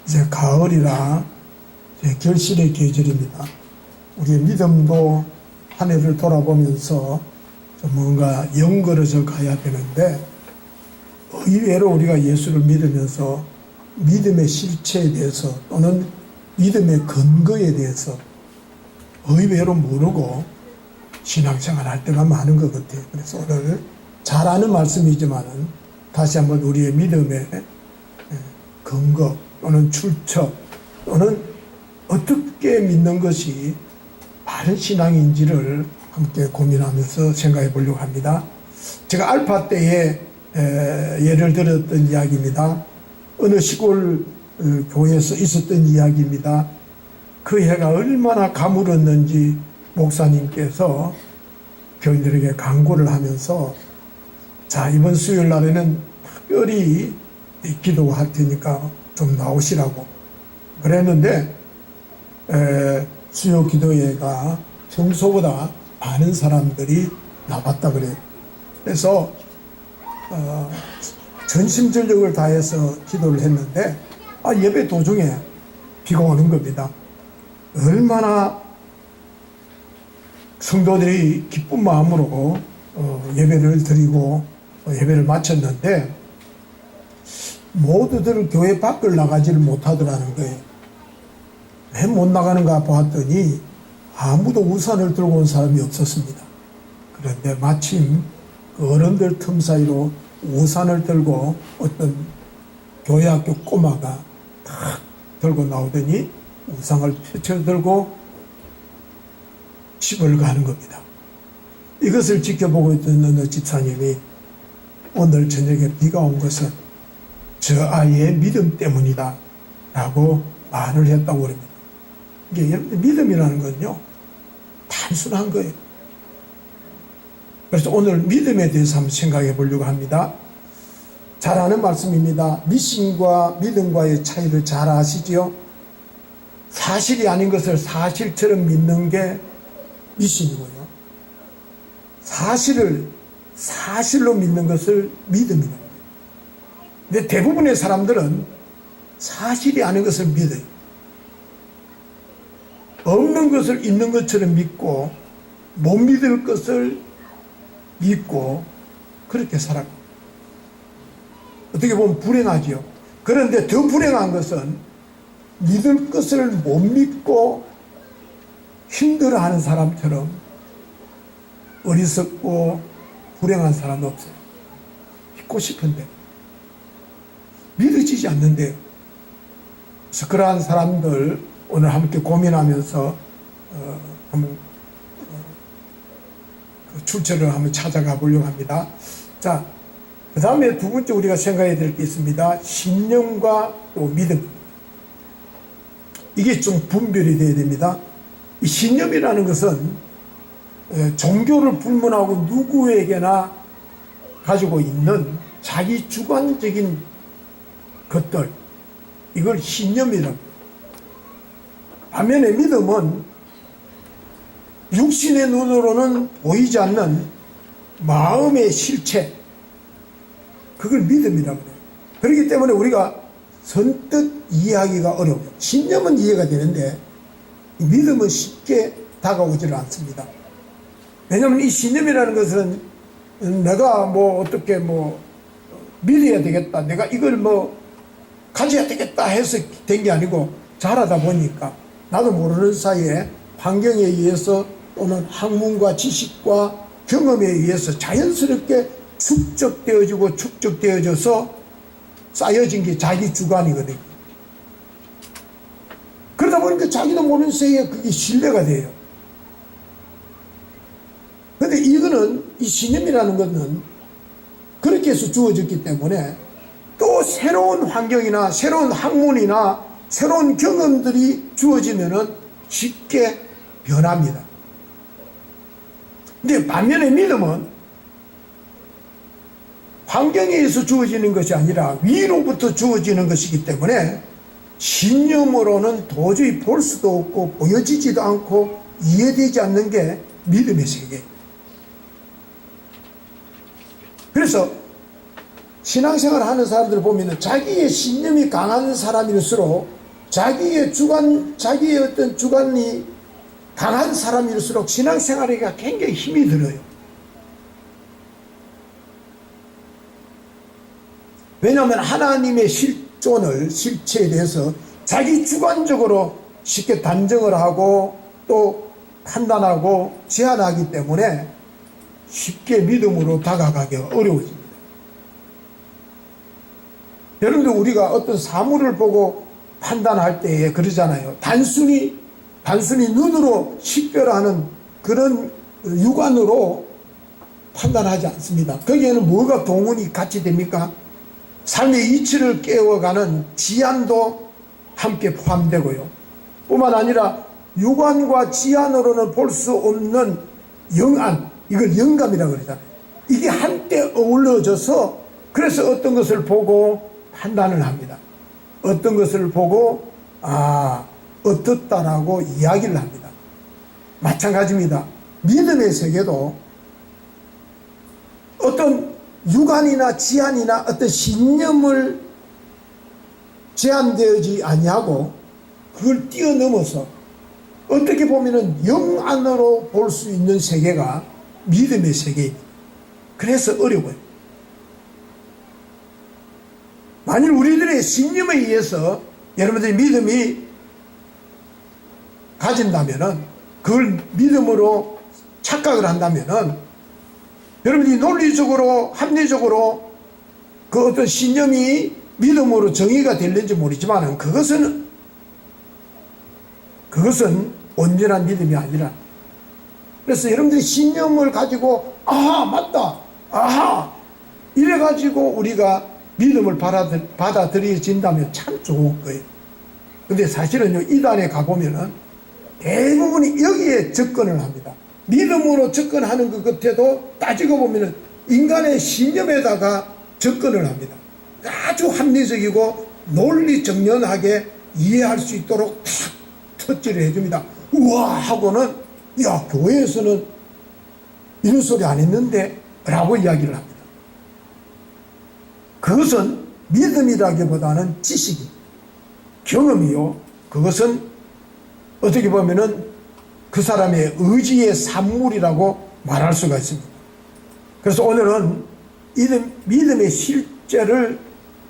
이제 가을이라 이제 결실의 계절입니다. 우리의 믿음도 한 해를 돌아보면서 좀 뭔가 연걸어져 가야 되는데, 의외로 우리가 예수를 믿으면서 믿음의 실체에 대해서 또는 믿음의 근거에 대해서 의외로 모르고 신앙생활 할 때가 많은 것 같아요. 그래서 오늘 잘 아는 말씀이지만은 다시 한번 우리의 믿음의 근거 또는 출처 또는 어떻게 믿는 것이 바른 신앙인지를 함께 고민하면서 생각해 보려고 합니다. 제가 알파 때에 예를 들었던 이야기입니다. 어느 시골 교회에서 있었던 이야기입니다. 그 해가 얼마나 가물었는지 목사님께서 교인들에게 강구를 하면서, 자, 이번 수요일 날에는 특별히 기도할 테니까 좀 나오시라고 그랬는데, 수요 기도회가 평소보다 많은 사람들이 나왔다 그래요. 그래서 전심전력을 다해서 기도를 했는데, 예배 도중에 비가 오는 겁니다. 얼마나 성도들이 기쁜 마음으로 예배를 드리고 예배를 마쳤는데, 모두들 교회 밖을 나가지를 못하더라는 거예요. 왜 못 나가는가 보았더니 아무도 우산을 들고 온 사람이 없었습니다. 그런데 마침 그 어른들 틈 사이로 우산을 들고 어떤 교회 학교 꼬마가 탁 들고 나오더니 우산을 펼쳐 들고 집을 가는 겁니다. 이것을 지켜보고 있던 어느 집사님이 오늘 저녁에 비가 온 것은 저 아이의 믿음 때문이다 라고 말을 했다고 합니다. 이게 믿음이라는 건요, 단순한 거예요. 그래서 오늘 믿음에 대해서 한번 생각해 보려고 합니다. 잘 아는 말씀입니다. 미신과 믿음과의 차이를 잘 아시지요? 사실이 아닌 것을 사실처럼 믿는 게 미신이고요, 사실을 사실로 믿는 것을 믿음이라고 해요. 근데 대부분의 사람들은 사실이 아닌 것을 믿어요. 없는 것을 있는 것처럼 믿고 못 믿을 것을 믿고 그렇게 살아갑니다. 어떻게 보면 불행하지요. 그런데 더 불행한 것은 믿을 것을 못 믿고 힘들어하는 사람처럼 어리석고 불행한 사람은 없어요. 믿고 싶은데 믿어지지 않는데요. 그래서 그러한 사람들 오늘 함께 고민하면서 한번 그 출처를 한번 찾아가 보려고 합니다. 자, 그 다음에 두 번째 우리가 생각해야 될 게 있습니다. 신념과 또 믿음. 이게 좀 분별이 돼야 됩니다. 이 신념이라는 것은 종교를 불문하고 누구에게나 가지고 있는 자기 주관적인 것들, 이걸 신념이라고 해요. 반면에 믿음은 육신의 눈으로는 보이지 않는 마음의 실체, 그걸 믿음이라고 해요. 그렇기 때문에 우리가 선뜻 이해하기가 어려워요. 신념은 이해가 되는데 믿음은 쉽게 다가오지를 않습니다. 왜냐하면 이 신념이라는 것은 내가 뭐 어떻게 뭐 믿어야 되겠다, 내가 이걸 뭐 가져야 되겠다 해서 된 게 아니고, 자라다 보니까 나도 모르는 사이에 환경에 의해서 또는 학문과 지식과 경험에 의해서 자연스럽게 축적되어져서 쌓여진 게 자기 주관이거든요. 그러다 보니까 자기도 모르는 사이에 그게 신뢰가 돼요. 그런데 이거는, 이 신념이라는 것은 그렇게 해서 주어졌기 때문에 또 새로운 환경이나 새로운 학문이나 새로운 경험들이 주어지면은 쉽게 변합니다. 근데 반면에 믿음은 환경에 의해서 주어지는 것이 아니라 위로부터 주어지는 것이기 때문에 신념으로는 도저히 볼 수도 없고 보여지지도 않고 이해되지 않는 게 믿음의 세계예요. 그래서 신앙생활 하는 사람들을 보면 자기의 신념이 강한 사람일수록 자기의 어떤 주관이 강한 사람일수록 신앙생활에가 굉장히 힘이 들어요. 왜냐하면 하나님의 실체에 대해서 자기 주관적으로 쉽게 단정을 하고 또 판단하고 제한하기 때문에 쉽게 믿음으로 다가가기가 어려워집니다. 여러분들, 우리가 어떤 사물을 보고 판단할 때에 그러잖아요. 단순히 눈으로 식별하는 그런 육안으로 판단하지 않습니다. 거기에는 뭐가 동원이 같이 됩니까? 삶의 이치를 깨워가는 지안도 함께 포함되고요. 뿐만 아니라 육안과 지안으로는 볼 수 없는 영안, 이걸 영감이라고 그러잖아요. 이게 한때 어우러져서 그래서 어떤 것을 보고 판단을 합니다. 어떤 것을 보고 어떻다라고 이야기를 합니다. 마찬가지입니다. 믿음의 세계도 어떤 육안이나 지안이나 어떤 신념을 제한되지 아니하고 그걸 뛰어넘어서 어떻게 보면은 영 안으로 볼 수 있는 세계가 믿음의 세계입니다. 그래서 어려워요. 만일 우리들의 신념에 의해서 여러분들이 믿음이 가진다면은, 그걸 믿음으로 착각을 한다면은, 여러분이 논리적으로 합리적으로 그 어떤 신념이 믿음으로 정의가 될는지 모르지만 그것은 온전한 믿음이 아니라, 그래서 여러분들이 신념을 가지고 맞다, 이래가지고 우리가 믿음을 받아들여진다면 참 좋을 거예요. 근데 사실은요, 이단에 가보면은 대부분이 여기에 접근을 합니다. 믿음으로 접근하는 것 같아도 따지고 보면은 인간의 신념에다가 접근을 합니다. 아주 합리적이고 논리정연하게 이해할 수 있도록 탁 터치를 해줍니다. 우와 하고는, 야, 교회에서는 이런 소리 안 했는데 라고 이야기를 합니다. 그것은 믿음이라기보다는 지식이, 경험이요. 그것은 어떻게 보면은 그 사람의 의지의 산물이라고 말할 수가 있습니다. 그래서 오늘은 믿음의 실제를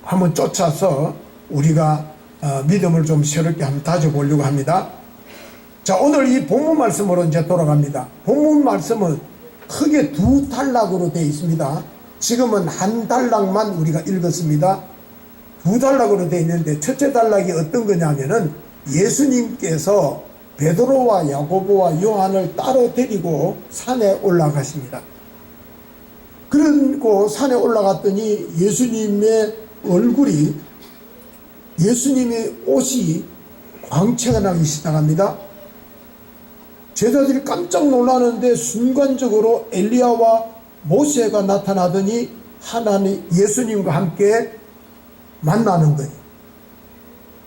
한번 쫓아서 우리가 믿음을 좀 새롭게 한번 다져보려고 합니다. 자, 오늘 이 본문 말씀으로 이제 돌아갑니다. 본문 말씀은 크게 두 단락으로 되어 있습니다. 지금은 한 단락만 우리가 읽었습니다. 두 단락으로 되어 있는데, 첫째 단락이 어떤 거냐면은 예수님께서 베드로와 야고보와 요한을 따로 데리고 산에 올라가십니다. 그리고 산에 올라갔더니 예수님의 옷이 광채가 나기 시작합니다. 제자들이 깜짝 놀라는데 순간적으로 엘리야와 모세가 나타나더니 예수님과 함께 만나는 거예요.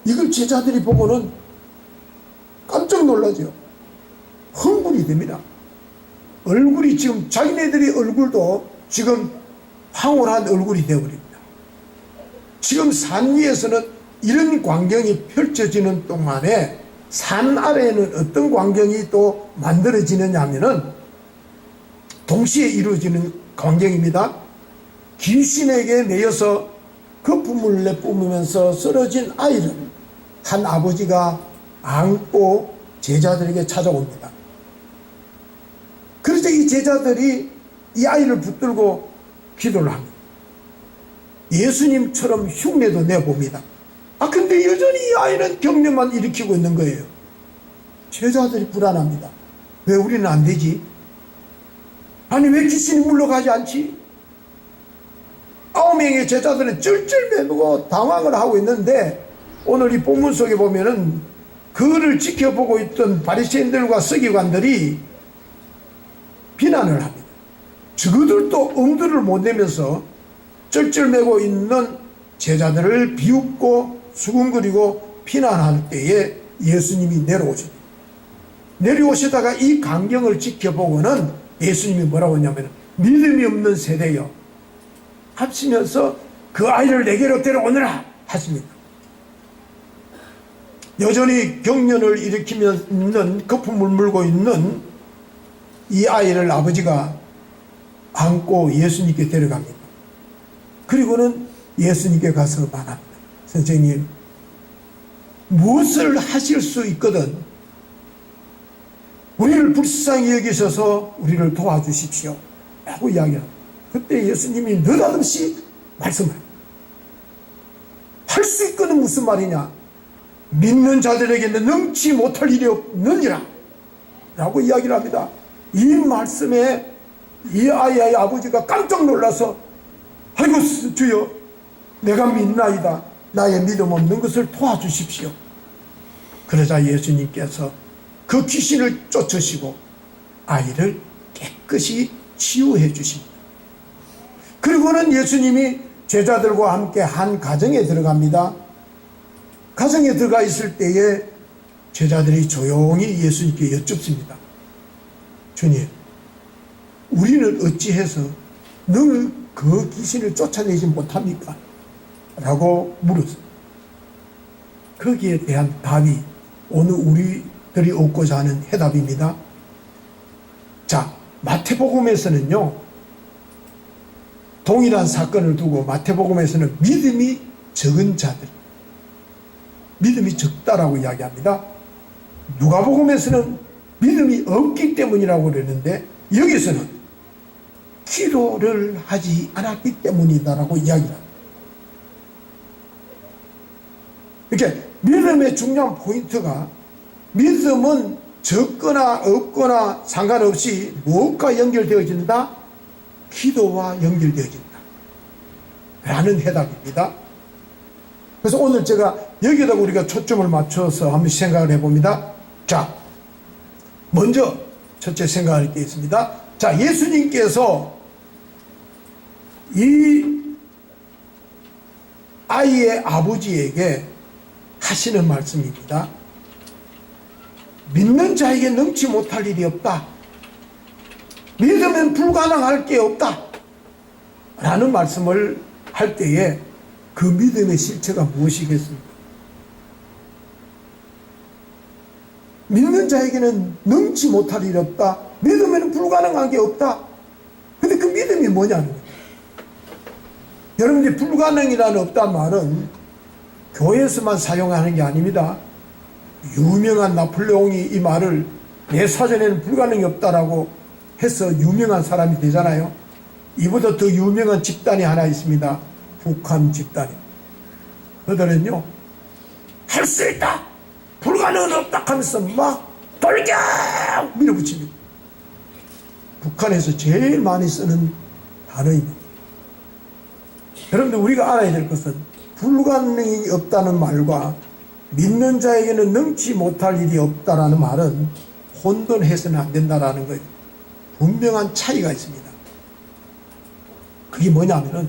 이걸 제자들이 보고는 깜짝 놀라죠. 흥분이 됩니다. 얼굴이 지금 자기네들의 얼굴도 지금 황홀한 얼굴이 되어버립니다. 지금 산 위에서는 이런 광경이 펼쳐지는 동안에 산 아래에는 어떤 광경이 또 만들어지느냐 하면은 동시에 이루어지는 광경입니다. 귀신에게 매여서 거품을 내뿜으면서 쓰러진 아이를 한 아버지가 안고 제자들에게 찾아옵니다. 그러자 이 제자들이 이 아이를 붙들고 기도를 합니다. 예수님처럼 흉내도 내봅니다. 근데 여전히 이 아이는 경련만 일으키고 있는 거예요. 제자들이 불안합니다. 왜 우리는 안 되지? 아니, 왜 귀신이 물러가지 않지? 9명의 제자들은 쩔쩔매고 당황을 하고 있는데, 오늘 이 본문 속에 보면은 그를 지켜보고 있던 바리새인들과 서기관들이 비난을 합니다. 저들도 엄두를 못 내면서 쩔쩔매고 있는 제자들을 비웃고 수군거리고 비난할 때에 예수님이 내려오시다가 이 광경을 지켜보고는 예수님이 뭐라고 했냐면, 믿음이 없는 세대여 하시면서 그 아이를 내게로 데려오너라 하십니다. 여전히 경련을 일으키며 있는, 거품을 물고 있는 이 아이를 아버지가 안고 예수님께 데려갑니다. 그리고는 예수님께 가서 말합니다. 선생님, 무엇을 하실 수 있거든 우리를 불쌍히 여기셔서 우리를 도와주십시오 라고 이야기합니다. 그때 예수님이 느닷없이 말씀을 할 수 있거든 무슨 말이냐, 믿는 자들에게는 능치 못할 일이 없느니라 라고 이야기를 합니다. 이 말씀에 이 아이의 아버지가 깜짝 놀라서 아이고 주여, 내가 믿나이다, 나의 믿음 없는 것을 도와주십시오. 그러자 예수님께서 그 귀신을 쫓으시고 아이를 깨끗이 치유해 주십니다. 그리고는 예수님이 제자들과 함께 한 가정에 들어갑니다. 가정에 들어가 있을 때에 제자들이 조용히 예수님께 여쭙습니다. 주님, 우리는 어찌해서 늘 그 귀신을 쫓아내지 못합니까? 라고 물었습니다. 거기에 대한 답이 오늘 우리들이 얻고자 하는 해답입니다. 자, 마태복음에서는요, 동일한 사건을 두고 마태복음에서는 믿음이 적은 자들, 믿음이 적다라고 이야기합니다. 누가복음에서는 믿음이 없기 때문이라고 그러는데 여기서는 기도를 하지 않았기 때문이다라고 이야기합니다. 이렇게 믿음의 중요한 포인트가, 믿음은 적거나 없거나 상관없이 무엇과 연결되어진다? 기도와 연결되어진다 라는 해답입니다. 그래서 오늘 제가 여기에다 우리가 초점을 맞춰서 한번 생각을 해봅니다. 자, 먼저 첫째 생각할 게 있습니다. 자, 예수님께서 이 아이의 아버지에게 하시는 말씀입니다. 믿는 자에게 능치 못할 일이 없다, 믿으면 불가능할 게 없다 라는 말씀을 할 때에 그 믿음의 실체가 무엇이겠습니까? 믿는 자에게는 능치 못할 일이 없다, 믿으면 불가능한 게 없다. 근데 그 믿음이 뭐냐는 거예요. 여러분들이 불가능이라는 없단 말은 교회에서만 사용하는 게 아닙니다. 유명한 나폴레옹이 이 말을 내 사전에는 불가능이 없다라고 해서 유명한 사람이 되잖아요. 이보다 더 유명한 집단이 하나 있습니다. 북한 집단이. 그들은요, 할 수 있다, 불가능은 없다 하면서 막 돌격 밀어붙입니다. 북한에서 제일 많이 쓰는 단어입니다. 여러분들, 우리가 알아야 될 것은 불가능이 없다는 말과 믿는 자에게는 능치 못할 일이 없다라는 말은 혼돈해서는 안 된다라는 거예요. 분명한 차이가 있습니다. 그게 뭐냐면은,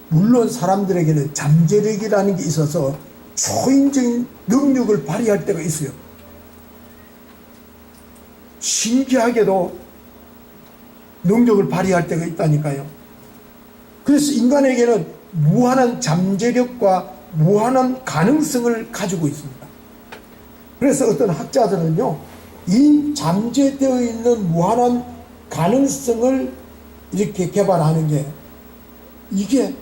물론 사람들에게는 잠재력이라는 게 있어서 초인적인 능력을 발휘할 때가 있어요. 신기하게도 능력을 발휘할 때가 있다니까요. 그래서 인간에게는 무한한 잠재력과 무한한 가능성을 가지고 있습니다. 그래서 어떤 학자들은요, 이 잠재되어 있는 무한한 가능성을 이렇게 개발하는 게, 이게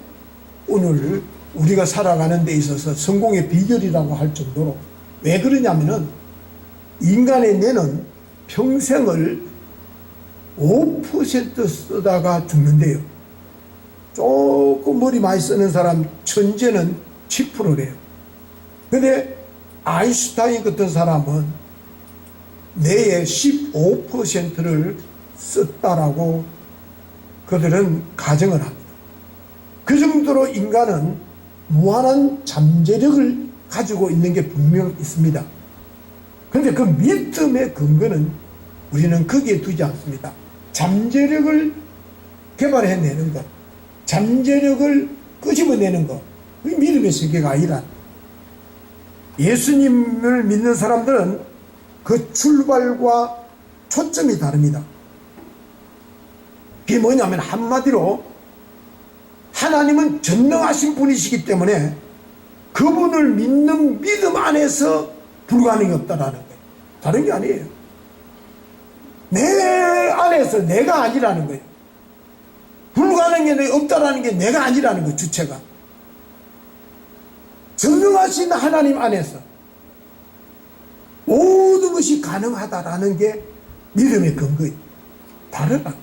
오늘 우리가 살아가는 데 있어서 성공의 비결이라고 할 정도로, 왜 그러냐면은 인간의 뇌는 평생을 5% 쓰다가 죽는데요. 조금 머리 많이 쓰는 사람 천재는 10%래요. 근데 아인슈타인 같은 사람은 뇌의 15%를 썼다라고 그들은 가정을 합니다. 그 정도로 인간은 무한한 잠재력을 가지고 있는 게 분명 있습니다. 그런데 그 믿음의 근거는 우리는 거기에 두지 않습니다. 잠재력을 개발해내는 것, 잠재력을 끄집어내는 것, 그게 믿음의 세계가 아니라, 예수님을 믿는 사람들은 그 출발과 초점이 다릅니다. 그게 뭐냐면, 한마디로 하나님은 전능하신 분이시기 때문에 그분을 믿는 믿음 안에서 불가능이 없다라는 거예요. 다른 게 아니에요. 내 안에서 내가 아니라는 거예요. 불가능이 없다라는 게 내가 아니라는 거예요. 주체가. 전능하신 하나님 안에서 모든 것이 가능하다라는 게 믿음의 근거예요. 다르다.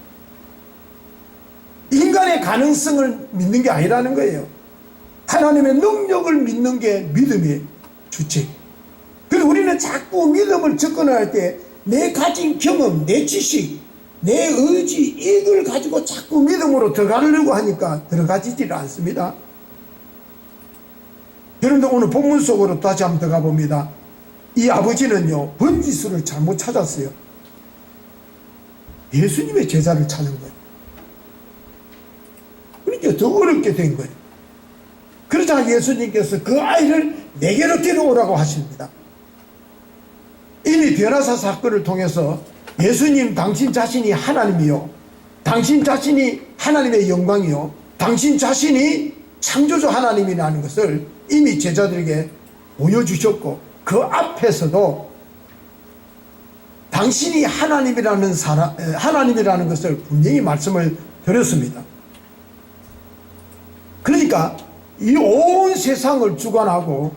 인간의 가능성을 믿는 게 아니라는 거예요. 하나님의 능력을 믿는 게 믿음의 주체. 그래서 우리는 자꾸 믿음을 접근할 때 내 가진 경험, 내 지식, 내 의지, 이걸 가지고 자꾸 믿음으로 들어가려고 하니까 들어가지질 않습니다. 여러분들 오늘 본문 속으로 다시 한번 들어가 봅니다. 이 아버지는요, 번지수를 잘못 찾았어요. 예수님의 제자를 찾은 거예요. 그러니까 더 어렵게 된 거예요. 그러자 예수님께서 그 아이를 내게로 데려오라고 하십니다. 이미 변화사 사건을 통해서 예수님 당신 자신이 하나님이요, 당신 자신이 하나님의 영광이요, 당신 자신이 창조주 하나님이라는 것을 이미 제자들에게 보여주셨고, 그 앞에서도 당신이 하나님이라는 것을 분명히 말씀을 드렸습니다. 그러니까 이 온 세상을 주관하고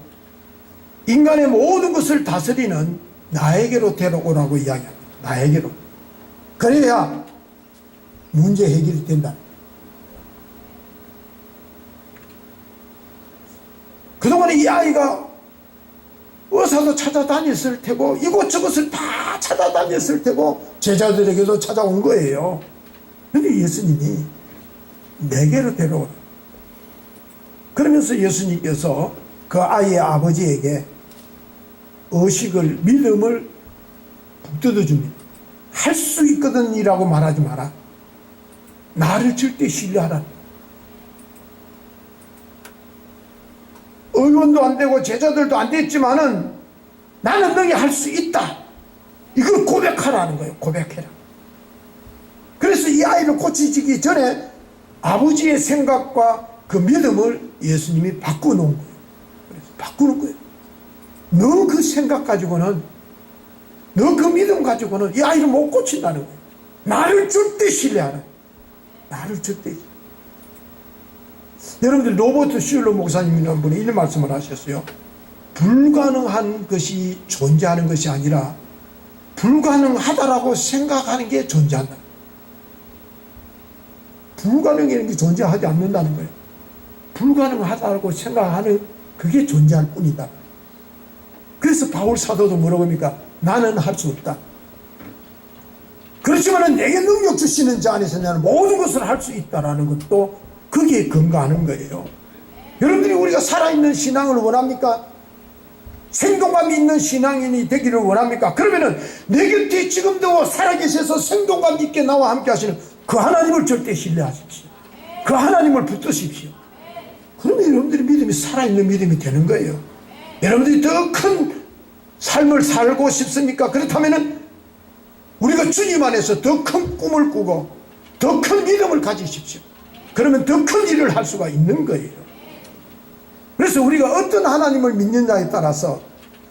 인간의 모든 것을 다스리는 나에게로 데려오라고 이야기합니다. 나에게로. 그래야 문제 해결이 된다. 그동안에 이 아이가 어디서도 찾아다녔을 테고 이곳저곳을 다 찾아다녔을 테고 제자들에게도 찾아온 거예요. 그런데 예수님이 내게로 데려오라. 그러면서 예수님께서 그 아이의 아버지에게 의식을, 믿음을 북돋워 줍니다. 할 수 있거든 이라고 말하지 마라. 나를 절대 신뢰하라. 의원도 안 되고 제자들도 안 됐지만은 나는 너희 할 수 있다. 이걸 고백하라는 거예요. 고백해라. 그래서 이 아이를 고치기 전에 아버지의 생각과 그 믿음을 예수님이 바꿔놓은 거예요. 그래서 바꾸는 거예요. 너 그 생각 가지고는, 너 그 믿음 가지고는 이 아이를 못 고친다는 거예요. 나를 절대 신뢰하라. 나를 절대. 여러분들 로버트 슐러 목사님이라는 분이 이런 말씀을 하셨어요. 불가능한 것이 존재하는 것이 아니라 불가능하다라고 생각하는 게 존재한다. 불가능이라는 게 존재하지 않는다는 거예요. 불가능하다고 생각하는 그게 존재할 뿐이다. 그래서 바울 사도도 뭐라고 합니까? 나는 할 수 없다. 그렇지만 내게 능력 주시는 자 안에서 나는 모든 것을 할 수 있다라는 것도 거기에 근거하는 거예요. 여러분들이 우리가 살아있는 신앙을 원합니까? 생동감 있는 신앙인이 되기를 원합니까? 그러면은 내 곁에 지금도 살아계셔서 생동감 있게 나와 함께 하시는 그 하나님을 절대 신뢰하십시오. 그 하나님을 붙드십시오. 그러면 여러분들의 믿음이 살아있는 믿음이 되는 거예요. 여러분들이 더 큰 삶을 살고 싶습니까? 그렇다면은 우리가 주님 안에서 더 큰 꿈을 꾸고 더 큰 믿음을 가지십시오. 그러면 더 큰 일을 할 수가 있는 거예요. 그래서 우리가 어떤 하나님을 믿느냐에 따라서,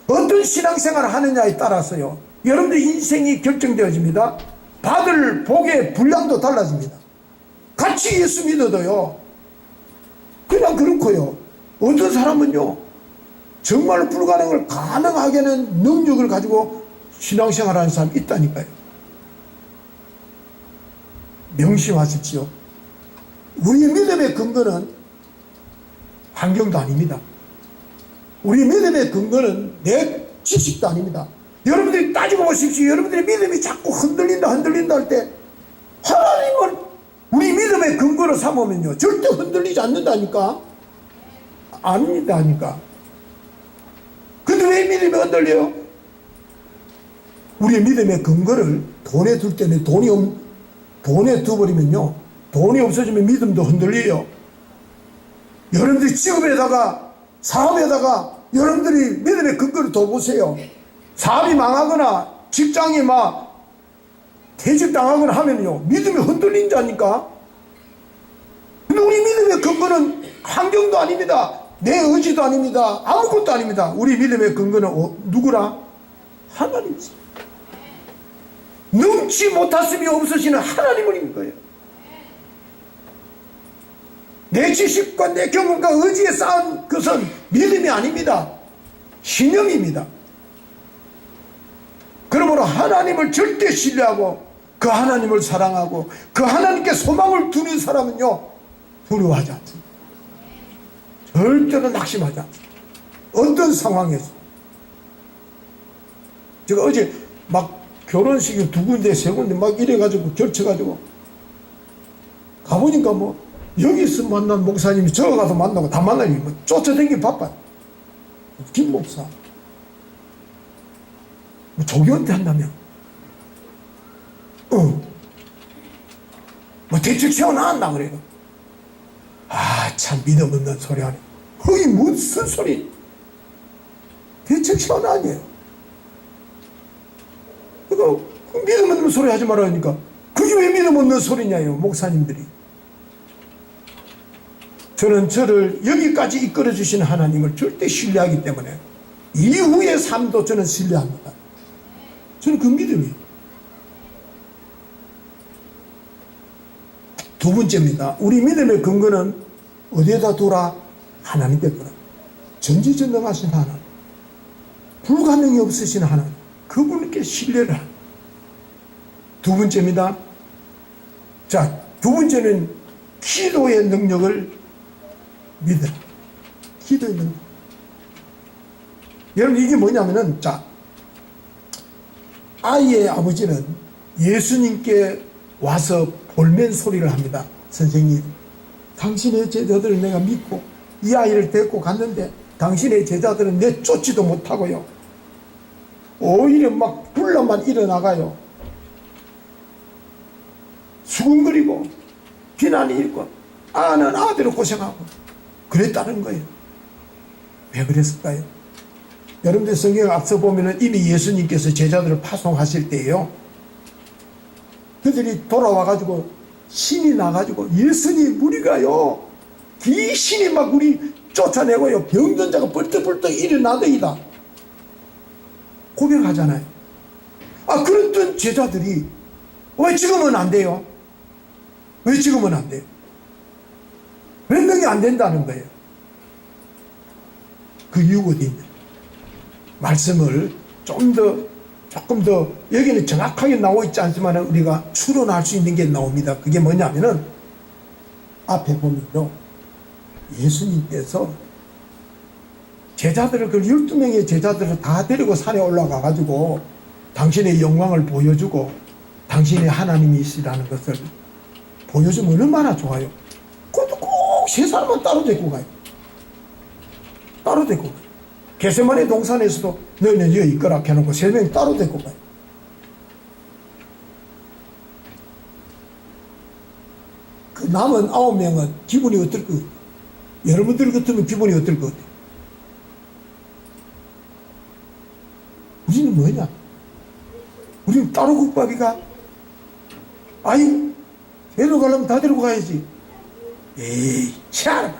어떤 신앙생활을 하느냐에 따라서요, 여러분들 인생이 결정되어집니다. 받을 복의 분량도 달라집니다. 같이 예수 믿어도요, 그냥 그렇고요. 어떤 사람은요, 정말 불가능을 가능하게 하는 능력을 가지고 신앙생활하는 사람이 있다니까요. 명심하십시오. 우리의 믿음의 근거는 환경도 아닙니다. 우리의 믿음의 근거는 내 지식도 아닙니다. 여러분들이 따지고 보십시오. 여러분들의 믿음이 자꾸 흔들린다 할 때 하나님을 우리 믿음의 근거로 삼으면요, 절대 흔들리지 않는다니까. 아닙니다니까. 근데 왜 믿음이 흔들려요? 우리의 믿음의 근거를 돈에 둘 때는 돈에 두버리면요, 돈이 없어지면 믿음도 흔들려요. 여러분들이 직업에다가 사업에다가 여러분들이 믿음의 근거를 둬보세요. 사업이 망하거나 직장이 막 퇴직당하거나 하면요, 믿음이 흔들린다니까. 근데 우리 믿음의 근거는 환경도 아닙니다. 내 의지도 아닙니다. 아무것도 아닙니다. 우리 믿음의 근거는 누구라? 하나님이지. 능치 못하심이 없으시는 하나님을 있는 거예요. 내 지식과 내 경험과 의지에 쌓은 것은 믿음이 아닙니다. 신념입니다. 그러므로 하나님을 절대 신뢰하고 그 하나님을 사랑하고 그 하나님께 소망을 두는 사람은요, 두려워하지 않습니다. 절대로 낙심하지 않습니다. 어떤 상황에서. 제가 어제 막 결혼식이 2군데 3군데 막 이래가지고 결쳐가지고 가보니까 뭐 여기서 만난 목사님이 저 가서 만나고 다 만나니 뭐 쫓아다니기 바빠. 김 목사 뭐 조교한테 한다며 뭐 대책 세워놨나 그래요. 아, 참 믿음 없는 소리 하네. 거기 무슨 소리. 대책 세워놨니에요. 그러니까 믿음 없는 소리 하지 말라니까 그게 왜 믿음 없는 소리냐요, 목사님들이. 저는 저를 여기까지 이끌어 주신 하나님을 절대 신뢰하기 때문에 이후의 삶도 저는 신뢰합니다. 저는 그 믿음이. 두 번째입니다. 우리 믿음의 근거는 어디에다 두라? 하나님께 두라. 전지전능하신 하나님, 불가능이 없으신 하나님, 그분께 신뢰를 하라. 두 번째입니다. 자, 두 번째는 기도의 능력을 믿으라. 기도의 능력. 여러분, 이게 뭐냐면은, 자, 아이의 아버지는 예수님께 와서 볼멘 소리를 합니다. 선생님, 당신의 제자들을 내가 믿고 이 아이를 데리고 갔는데 당신의 제자들은 내쫓지도 못하고요, 오히려 막 불러만 일어나가요. 수군거리고 비난이 있고 아는 아대로 고생하고 그랬다는 거예요. 왜 그랬을까요? 여러분들 성경 앞서 보면은 이미 예수님께서 제자들을 파송하실 때예요, 그들이 돌아와가지고 신이 나가지고 예수님, 우리가요 귀신이 막 우리 쫓아내고요 병든 자가 벌떡벌떡 일어나더이다 고백하잖아요. 아, 그랬던 제자들이 왜 지금은 안 돼요? 왜 지금은 안 돼요? 왜 능이 안 된다는 거예요? 그 이유가 어디 있냐? 말씀을 조금 더 여기는 정확하게 나와 있지 않지만 우리가 추론할 수 있는 게 나옵니다. 그게 뭐냐면은 앞에 보면요, 예수님께서 제자들을, 그 12명의 제자들을 다 데리고 산에 올라가 가지고 당신의 영광을 보여주고 당신이 하나님이시라는 것을 보여주면 얼마나 좋아요. 그것도 꼭 세 사람만 따로 데리고 가요. 따로 데리고 가요. 게세마네 동산에서도 너희는 여기 있거라 해놓고 3명 따로 데리고 가요. 그 남은 9명은 기분이 어떨 것 같아요? 여러분들 같으면 기분이 어떨 것 같아요? 우리는 뭐냐? 우리는 따로 국밥이가? 아유, 데려가려면 다 데리고 가야지. 에이, 참!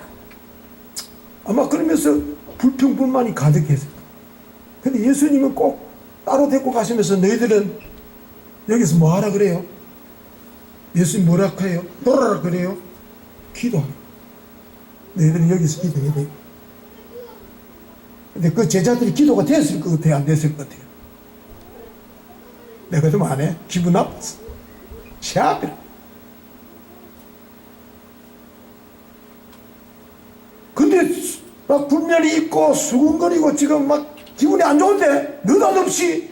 아마 그러면서 불평불만이 가득했어요. 근데 예수님은 꼭 따로 데리고 가시면서 너희들은 여기서 뭐 하라 그래요? 예수님 뭐라 해요? 돌아라 그래요? 기도하라. 너희들은 여기서 기도해야 돼요. 근데 그 제자들이 기도가 됐을 것 같아요? 안 됐을 것 같아요? 내가 좀 안 해? 기분 나빴어. 샤비라. 근데 막 불면이 있고 수군거리고 지금 막 기분이 안 좋은데 느닷없이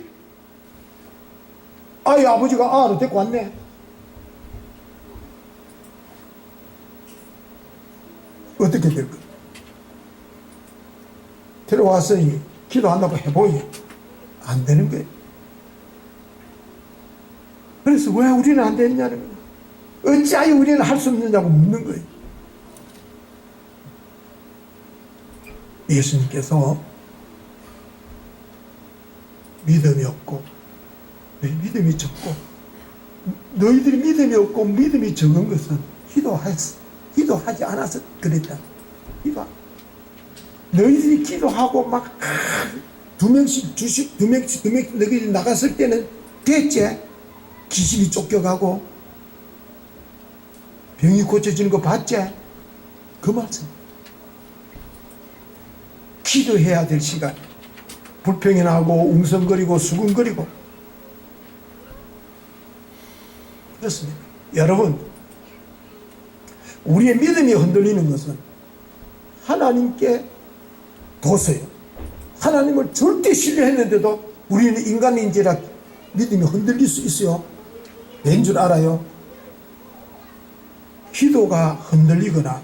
아이 아버지가 아를 데리고 왔네. 어떻게 될까? 데려왔으니 기도한다고 해보니 안 되는 거예요. 그래서 왜 우리는 안 됐냐는 거예요. 어찌하여 우리는 할 수 없느냐고 묻는 거예요. 예수님께서 믿음이 없고 믿음이 적고 너희들이 믿음이 없고 믿음이 적은 것은 기도하지 않아서 그랬다. 이봐, 너희들이 기도하고 막 두 명씩 너희들이 나갔을 때는 됐지? 귀신이 쫓겨가고 병이 고쳐지는 거 봤지? 그 말씀. 기도해야 될 시간. 불평해나고 웅성거리고 수근거리고 그렇습니다. 여러분, 우리의 믿음이 흔들리는 것은 하나님께 뒀어요. 하나님을 절대 신뢰했는데도 우리는 인간인지라 믿음이 흔들릴 수 있어요. 왠 줄 알아요? 기도가 흔들리거나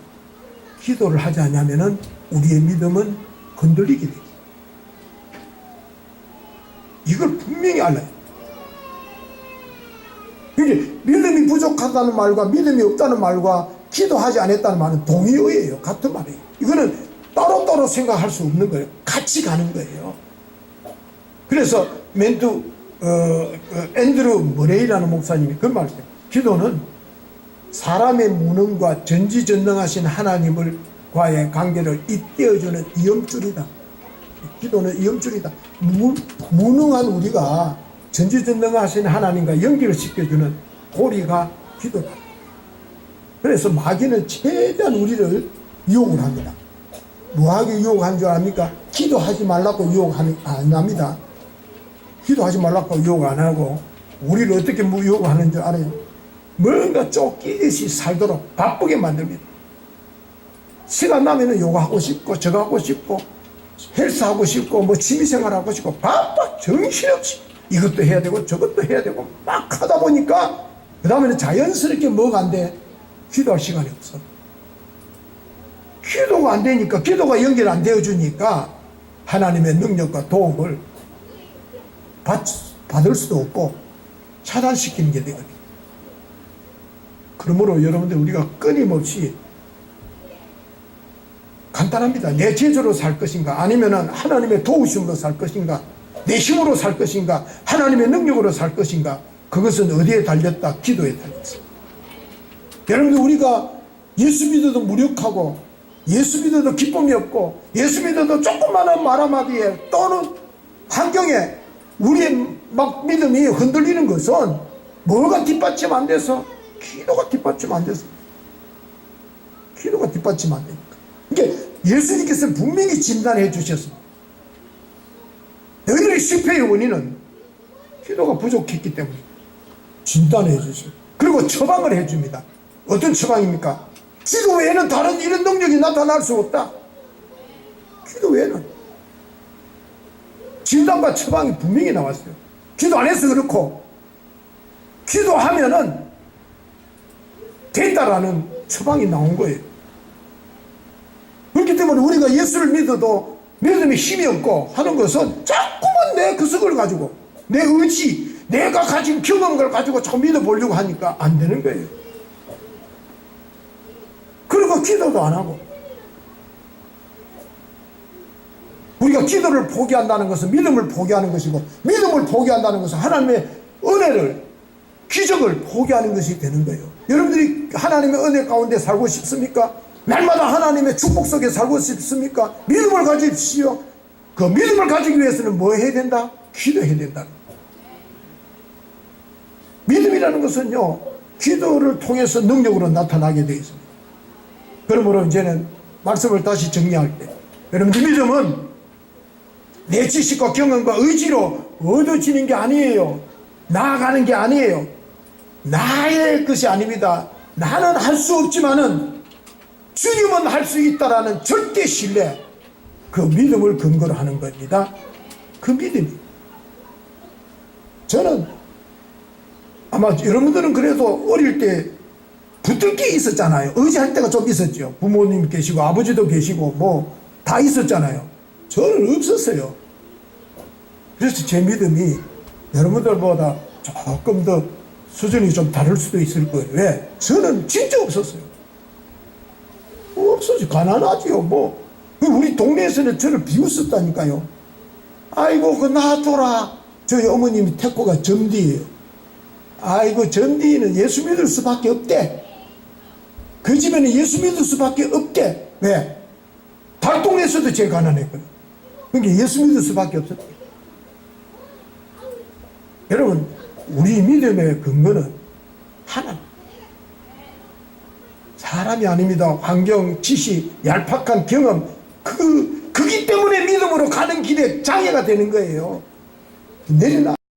기도를 하지 않으면 우리의 믿음은 흔들리게 돼요. 이걸 분명히 알아요. 그러니까 믿음이 부족하다는 말과 믿음이 없다는 말과 기도하지 않았다는 말은 동의어예요. 같은 말이에요. 이거는 따로따로 생각할 수 없는 거예요. 같이 가는 거예요. 그래서 앤드루 머레이라는 목사님이 그 말했어요. 기도는 사람의 무능과 전지전능하신 하나님과의 관계를 잇대어주는 이음줄이다. 기도는 이음줄이다. 무능한 우리가 전지전능하신 하나님과 연결을 시켜주는 고리가 기도다. 그래서 마귀는 최대한 우리를 유혹을 합니다. 뭐하게 유혹하는 줄 압니까? 기도하지 말라고 안 합니다. 기도하지 말라고 유혹 안 하고 우리를 어떻게 유혹하는 줄 알아요? 뭔가 쫓기듯이 살도록 바쁘게 만듭니다. 시간 나면은 요거 하고 싶고 저거 하고 싶고 헬스 하고 싶고 뭐 취미생활 하고 싶고 바빠 정신없이 이것도 해야 되고 저것도 해야 되고 막 하다 보니까 그 다음에는 자연스럽게 뭐가 안 돼? 기도할 시간이 없어. 기도가 안 되니까, 기도가 연결 안 되어주니까 하나님의 능력과 도움을 받을 수도 없고 차단시키는 게 되거든요. 그러므로 여러분들 우리가 끊임없이 간단합니다. 내 제조로 살 것인가 아니면 하나님의 도우심으로 살 것인가 내 힘으로 살 것인가 하나님의 능력으로 살 것인가 그것은 어디에 달렸다? 기도에 달렸어. 여러분들 우리가 예수 믿어도 무력하고 예수 믿어도 기쁨이 없고 예수 믿어도 조그마한 말 한마디에 또는 환경에 우리의 막 믿음이 흔들리는 것은 뭐가 뒷받침 안 돼서? 기도가 뒷받침 안 돼서. 기도가 뒷받침 안 되니까. 그러니까 예수님께서 분명히 진단해 주셨습니다. 너희들의 실패의 원인은 기도가 부족했기 때문에 진단해 주시고 그리고 처방을 해 줍니다. 어떤 처방입니까? 기도 외에는 다른 이런 능력이 나타날 수 없다. 기도 외에는 진단과 처방이 분명히 나왔어요. 기도 안 해서 그렇고 기도하면은 됐다라는 처방이 나온 거예요. 그렇기 때문에 우리가 예수를 믿어도 믿음에 힘이 없고 하는 것은 자꾸만 내 구석을 가지고 내 의지 내가 가진 경험을 가지고 자꾸 믿어보려고 하니까 안 되는 거예요. 그리고 기도도 안 하고 우리가 기도를 포기한다는 것은 믿음을 포기하는 것이고 믿음을 포기한다는 것은 하나님의 은혜를 기적을 포기하는 것이 되는 거예요. 여러분들이 하나님의 은혜 가운데 살고 싶습니까? 날마다 하나님의 축복 속에 살고 싶습니까? 믿음을 가지십시오. 그 믿음을 가지기 위해서는 뭐 해야 된다? 기도해야 된다. 믿음이라는 것은요 기도를 통해서 능력으로 나타나게 되어 있습니다. 그러므로 이제는 말씀을 다시 정리할 때 여러분들 믿음은 내 지식과 경험과 의지로 얻어지는 게 아니에요. 나아가는 게 아니에요. 나의 것이 아닙니다. 나는 할 수 없지만은 주님은 할 수 있다라는 절대 신뢰 그 믿음을 근거로 하는 겁니다. 그 믿음이 저는 아마 여러분들은 그래도 어릴 때 붙들 게 있었잖아요. 의지할 때가 좀 있었죠. 부모님 계시고 아버지도 계시고 뭐 다 있었잖아요. 저는 없었어요. 그래서 제 믿음이 여러분들보다 조금 더 수준이 좀 다를 수도 있을 거예요. 왜? 저는 진짜 없었어요. 없었지. 가난하지요. 뭐 우리 동네에서는 저를 비웃었다니까요. 아이고 그 놔둬라. 저희 어머님이 태코가 점디예요. 아이고 점디는 예수 믿을 수밖에 없대. 그 집에는 예수 믿을 수밖에 없대. 왜? 달동네에서도 제일 가난했거든. 그러니까 예수 믿을 수밖에 없었다. 여러분, 우리 믿음의 근거는 하나님. 사람이 아닙니다. 환경, 지식, 얄팍한 경험, 그기 때문에 믿음으로 가는 길에 장애가 되는 거예요. 내려놔.